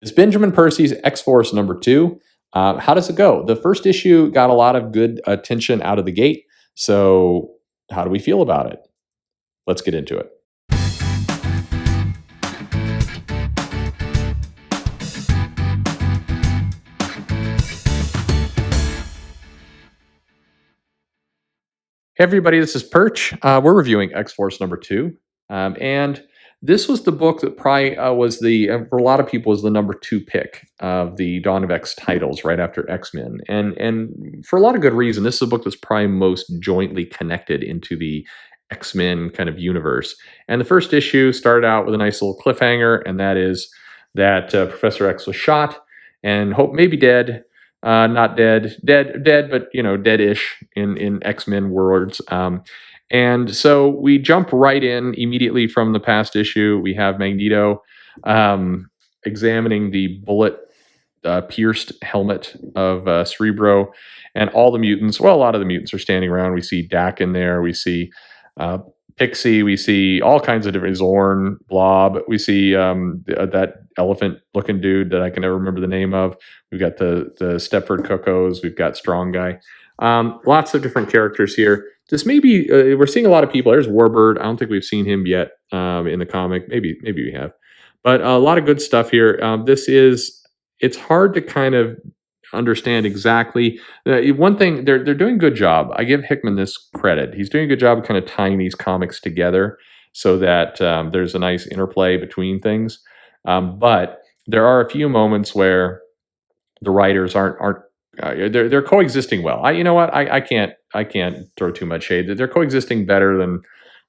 It's Benjamin Percy's X-Force #2. How does it go? The first issue got a lot of good attention out of the gate. So, how do we feel about it? Let's get into it. Hey, everybody, this is Perch. We're reviewing X-Force #2. And this was the book that probably was for a lot of people, was the #2 pick of the Dawn of X titles right after X-Men. And for a lot of good reason, this is a book that's probably most jointly connected into the X-Men kind of universe. And the first issue started out with a nice little cliffhanger, and that is that Professor X was shot and hope maybe dead. Not dead, but dead-ish in X-Men words. And so we jump right in immediately from the past issue. We have Magneto examining the bullet pierced helmet of Cerebro, and all the mutants. Well, a lot of the mutants are standing around. We see Dak in there. We see Pixie. We see all kinds of different Zorn, Blob. We see that elephant-looking dude that I can never remember the name of. We've got the Stepford Cuckoos. We've got Strong Guy. Lots of different characters here. This may be we're seeing a lot of people. There's Warbird. I don't think we've seen him yet in the comic. Maybe we have, but a lot of good stuff here. It's hard to kind of understand exactly. One thing, they're doing a good job. I give Hickman this credit. He's doing a good job of kind of tying these comics together so that there's a nice interplay between things. But there are a few moments where the writers aren't they're coexisting well. You know what? I can't throw too much shade. They're coexisting better than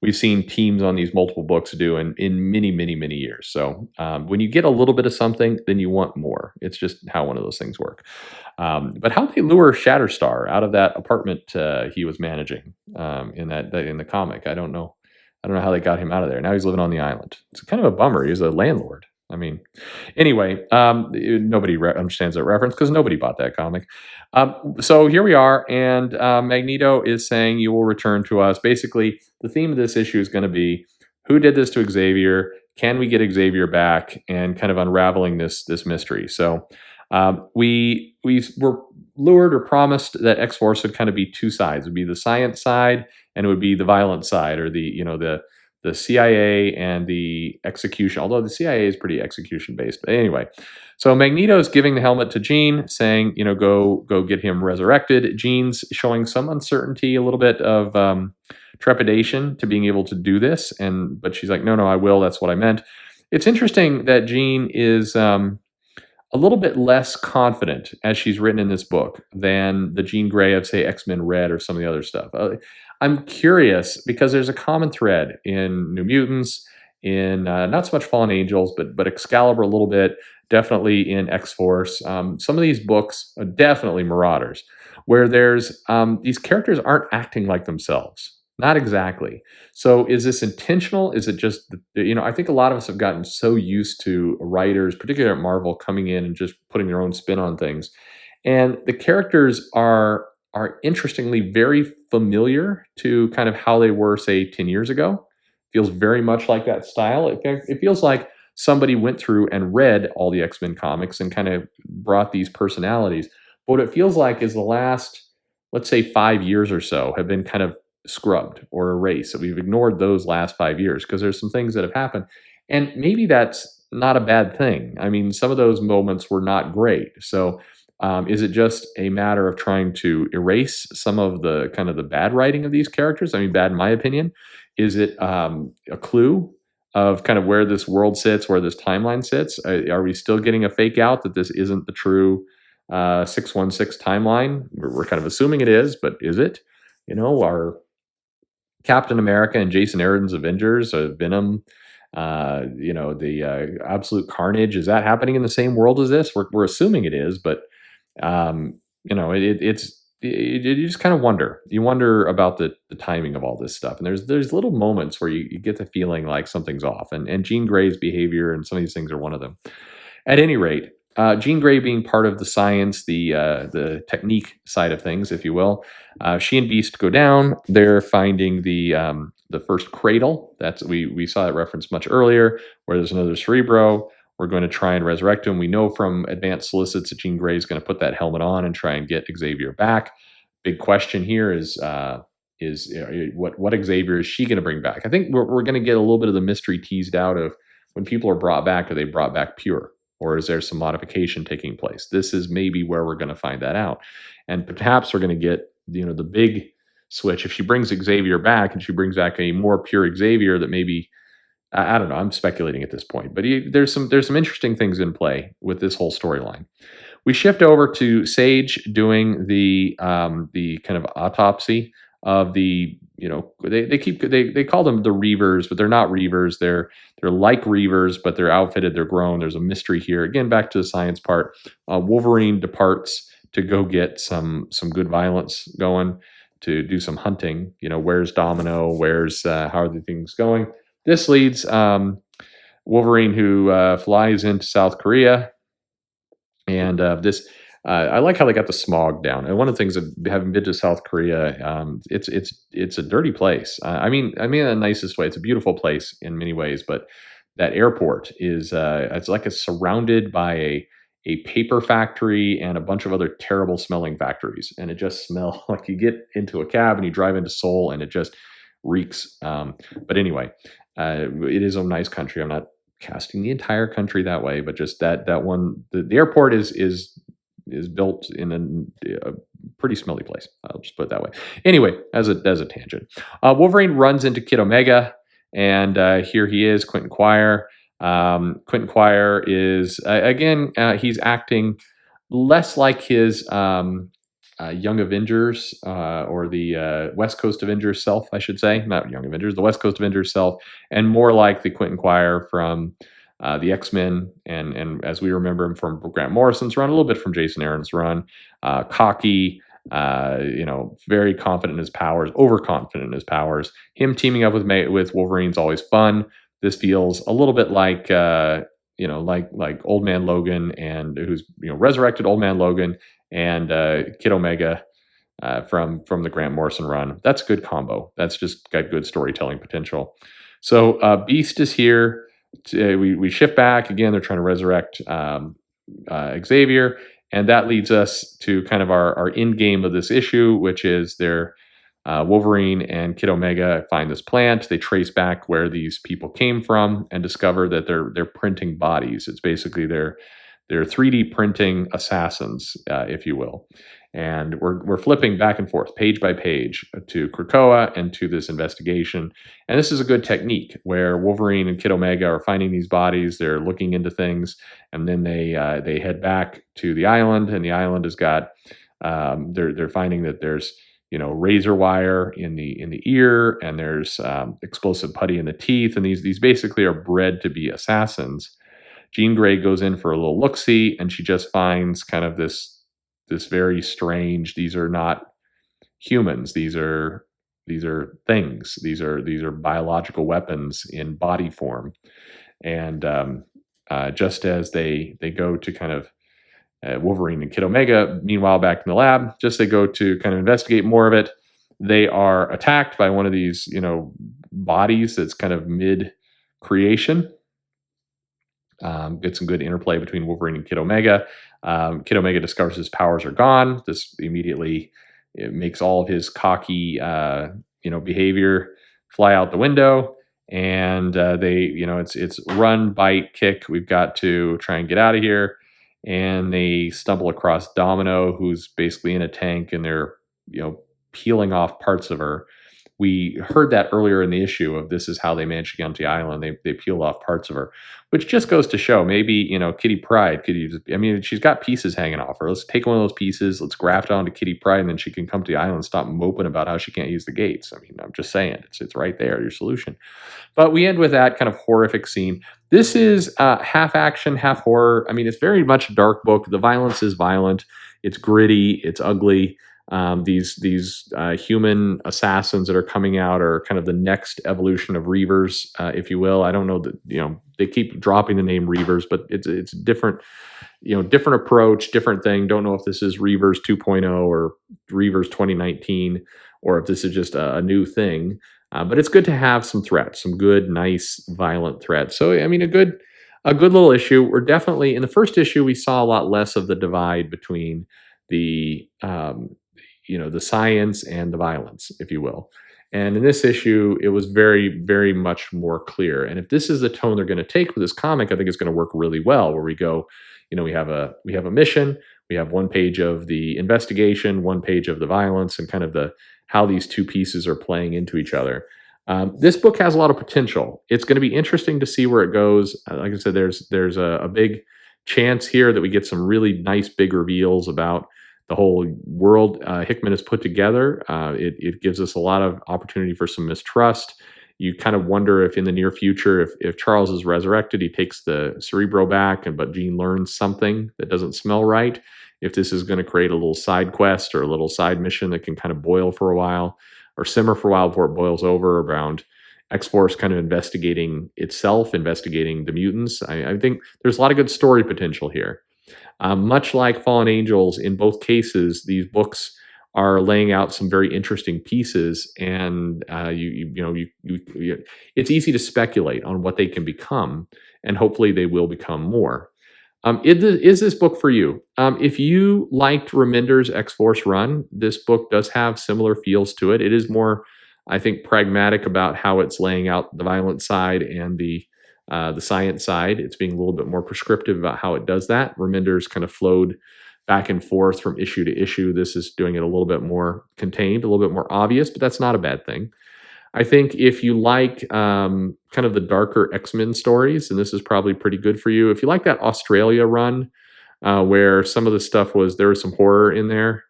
we've seen teams on these multiple books do in many years. So when you get a little bit of something, then you want more. It's just how one of those things work. But how they lure Shatterstar out of that apartment he was managing in the comic, I don't know. I don't know how they got him out of there. Now he's living on the island. It's kind of a bummer. He's a landlord. I mean, anyway, nobody understands that reference because nobody bought that comic. So here we are, and Magneto is saying, "You will return to us." Basically, the theme of this issue is going to be, who did this to Xavier? Can we get Xavier back? And kind of unraveling this mystery. So we were lured or promised that X-Force would kind of be two sides. It would be the science side, and it would be the violent side, or the CIA and the execution, although the CIA is pretty execution based. But anyway, so Magneto is giving the helmet to Jean, saying, go get him resurrected. Jean's showing some uncertainty, a little bit of trepidation to being able to do this, but she's like, no, I will. That's what I meant. It's interesting that Jean is a little bit less confident, as she's written in this book, than the Jean Grey of, say, X-Men Red or some of the other stuff. I'm curious because there's a common thread in New Mutants, in not so much Fallen Angels, but Excalibur a little bit, definitely in X-Force. Some of these books, definitely Marauders, where there's these characters aren't acting like themselves. Not exactly. So is this intentional? Is it just, I think a lot of us have gotten so used to writers, particularly at Marvel, coming in and just putting their own spin on things. And the characters are interestingly very familiar to kind of how they were, say, 10 years ago. Feels very much like that style. It feels like somebody went through and read all the X-Men comics and kind of brought these personalities. But what it feels like is the last, let's say, 5 years or so have been kind of scrubbed or erased. So we've ignored those last 5 years because there's some things that have happened. And maybe that's not a bad thing. I mean, some of those moments were not great. So is it just a matter of trying to erase some of the kind of the bad writing of these characters? I mean, bad in my opinion. Is it a clue of kind of where this world sits, where this timeline sits? Are we still getting a fake out that this isn't the true 616 timeline? We're kind of assuming it is, but is it? Our Captain America and Jason Aaron's Avengers, Venom, the Absolute Carnage, is that happening in the same world as this? We're assuming it is, but you just kind of wonder. You wonder about the timing of all this stuff, and there's little moments where you get the feeling like something's off, and Jean Grey's behavior and some of these things are one of them. At any rate, Jean Grey being part of the science, the technique side of things, if you will, she and Beast go down. They're finding the first cradle. We saw that reference much earlier, where there's another Cerebro. We're going to try and resurrect him. We know from advanced solicits that Jean Grey is going to put that helmet on and try and get Xavier back. Big question here is what Xavier is she going to bring back? I think we're going to get a little bit of the mystery teased out of when people are brought back. Are they brought back pure, or is there some modification taking place? This is maybe where we're going to find that out, and perhaps we're going to get the big switch if she brings Xavier back and she brings back a more pure Xavier that maybe. I don't know. I'm speculating at this point, but there's some interesting things in play with this whole storyline. We shift over to Sage doing the kind of autopsy of the they call them the Reavers, but they're not Reavers. They're like Reavers, but they're outfitted. They're grown. There's a mystery here. Again, back to the science part. Wolverine departs to go get some good violence going, to do some hunting. Where's Domino? Where's how are the things going? This leads Wolverine, who flies into South Korea, and I like how they got the smog down. And one of the things that, having been to South Korea, it's a dirty place. I mean in the nicest way. It's a beautiful place in many ways, but that airport is it's like it's surrounded by a paper factory and a bunch of other terrible smelling factories, and it just smells like you get into a cab and you drive into Seoul, and it just reeks. But anyway. It is a nice country. I'm not casting the entire country that way, but just that one. The airport is built in a pretty smelly place. I'll just put it that way. Anyway, as a tangent, Wolverine runs into Kid Omega, and here he is, Quentin Quire. Quentin Quire is again he's acting less like his Young Avengers or the West Coast Avengers self, I should say. Not Young Avengers, the West Coast Avengers self, and more like the Quentin Quire from the X-Men, and as we remember him from Grant Morrison's run, a little bit from Jason Aaron's run. Cocky, very confident in his powers, overconfident in his powers. Him teaming up with Wolverine's always fun. This feels a little bit like like Old Man Logan, and who's resurrected Old Man Logan and Kid Omega from the Grant Morrison run. That's a good combo. That's just got good storytelling potential. So Beast is here. We shift back again. They're trying to resurrect Xavier, and that leads us to kind of our end game of this issue, which is their Wolverine and Kid Omega find this plant. They trace back where these people came from and discover that they're printing bodies. It's basically they're 3D printing assassins, if you will. And we're flipping back and forth, page by page, to Krakoa and to this investigation. And this is a good technique where Wolverine and Kid Omega are finding these bodies. They're looking into things, and then they head back to the island. And the island has got they're finding that there's razor wire in the ear, and there's explosive putty in the teeth, and these basically are bred to be assassins. Jean Grey goes in for a little look-see, and she just finds kind of this very strange. These are not humans. These are things. These are biological weapons in body form. And just as they go to kind of Wolverine and Kid Omega, meanwhile back in the lab, just they go to kind of investigate more of it. They are attacked by one of these bodies that's kind of mid-creation. Get some good interplay between Wolverine and Kid Omega. Kid Omega discovers his powers are gone. This immediately makes all of his cocky, behavior fly out the window. And it's run, bite, kick. We've got to try and get out of here. And they stumble across Domino, who's basically in a tank, and they're peeling off parts of her. We heard that earlier in the issue of this is how they managed to get onto the island. They peel off parts of her, which just goes to show maybe, Kitty Pryde could use, she's got pieces hanging off her. Let's take one of those pieces, let's graft it onto Kitty Pryde, and then she can come to the island and stop moping about how she can't use the gates. I'm just saying, it's right there, your solution. But we end with that kind of horrific scene. This is half action, half horror. It's very much a dark book. The violence is violent. It's gritty. It's ugly. These human assassins that are coming out are kind of the next evolution of Reavers, if you will. I don't know that they keep dropping the name Reavers, but it's different, different approach, different thing. Don't know if this is Reavers 2.0 or Reavers 2019, or if this is just a new thing. But it's good to have some threats, some good, nice, violent threats. So a good A good little issue. We're definitely in the first issue. We saw a lot less of the divide between the the science and the violence, if you will. And in this issue, it was very, very much more clear. And if this is the tone they're going to take with this comic, I think it's going to work really well. Where we go, we have a mission, we have one page of the investigation, one page of the violence, and kind of the how these two pieces are playing into each other. This book has a lot of potential. It's going to be interesting to see where it goes. Like I said, there's a big chance here that we get some really nice big reveals about the whole world Hickman has put together. It gives us a lot of opportunity for some mistrust. You kind of wonder if in the near future, if Charles is resurrected, he takes the Cerebro back, but Jean learns something that doesn't smell right. If this is going to create a little side quest or a little side mission that can kind of boil for a while or simmer for a while before it boils over around X-Force kind of investigating itself, investigating the mutants. I think there's a lot of good story potential here. Much like Fallen Angels, in both cases, these books are laying out some very interesting pieces, and it's easy to speculate on what they can become, and hopefully they will become more. Is this book for you? If you liked Remender's X-Force run, this book does have similar feels to it. It is more, I think, pragmatic about how it's laying out the violent side and the science side. It's being a little bit more prescriptive about how it does that. Remender's kind of flowed back and forth from issue to issue. This is doing it a little bit more contained, a little bit more obvious, but that's not a bad thing. I think if you like kind of the darker X-Men stories, and this is probably pretty good for you. If you like that Australia run, where some of the stuff there was some horror in there,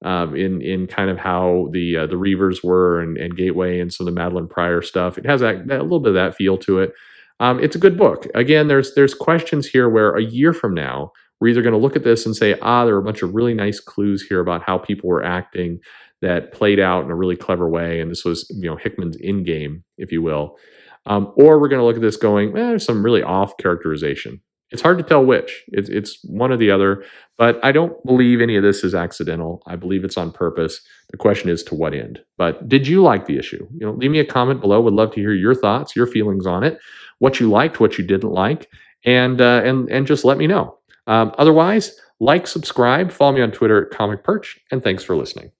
in kind of how the Reavers were and Gateway and some of the Madeline Pryor stuff. It has that a little bit of that feel to it. It's a good book. Again, there's questions here where a year from now, we're either going to look at this and say, there are a bunch of really nice clues here about how people were acting that played out in a really clever way, and this was Hickman's in game, if you will, or we're going to look at this going, there's some really off characterization. It's hard to tell which. It's one or the other, but I don't believe any of this is accidental. I believe it's on purpose. The question is to what end. But did you like the issue? Leave me a comment below. Would love to hear your thoughts, your feelings on it, what you liked, what you didn't like, and just let me know. Otherwise, like, subscribe, follow me on Twitter at Comic Perch, and thanks for listening.